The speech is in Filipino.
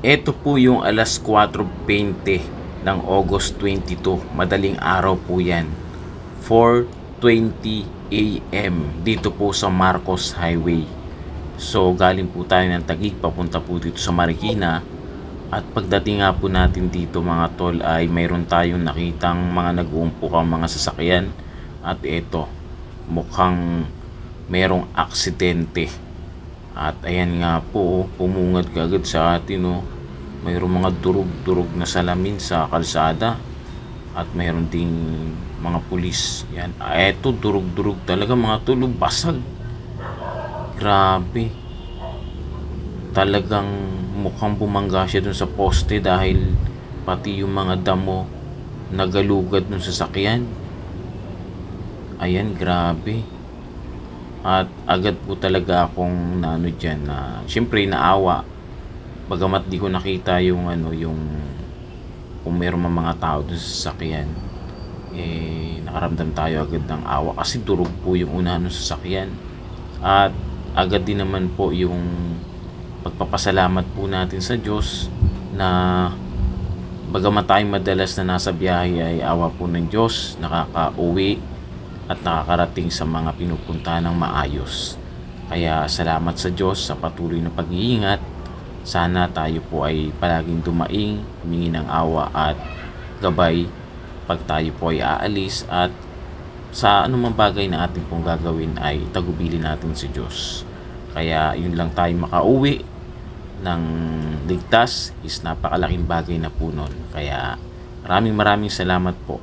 Ito po yung alas 4:20 ng August 22. Madaling araw po yan. 4:20 AM dito po sa Marcos Highway. So galing po tayo ng Taguig papunta po dito sa Marikina. At pagdating nga po natin dito mga tol ay mayroon tayong nakitang mga nag-uumpokang mga sasakyan. At ito, mukhang mayroong aksidente. At ayan nga po, pumungad kagad sa atin, oh. Mayroong mga durug-durug na salamin sa kalsada. At mayroon ding mga pulis. Yan. Eto, durug-durug talaga mga tol, basag. Grabe. Talagang mukhang bumangga siya dun sa poste dahil pati yung mga damo nagalugad dun sa sasakyan. Ayan, grabe. At agad po talaga akong naano dyan na syempre naawa. Bagamat di ko nakita yung yung kung meron mga tao dun sa sasakyan, nakaramdam tayo agad ng awa kasi durog po yung unahan ng sasakyan. At agad din naman po yung pagpapasalamat po natin sa Diyos na bagamat tayong madalas na nasa biyahe ay awa po ng Diyos, nakaka-uwi at nakakarating sa mga pinupunta ng maayos. Kaya salamat sa Diyos sa patuloy na pag-iingat. Sana tayo po ay palaging dumaing, humingi ng awa at gabay pag tayo po ay aalis, at sa anumang bagay na ating pong gagawin ay tagubilin natin si Diyos. Kaya yun lang tayo makauwi ng ligtas is napakalaking bagay na po nun. Kaya maraming salamat po.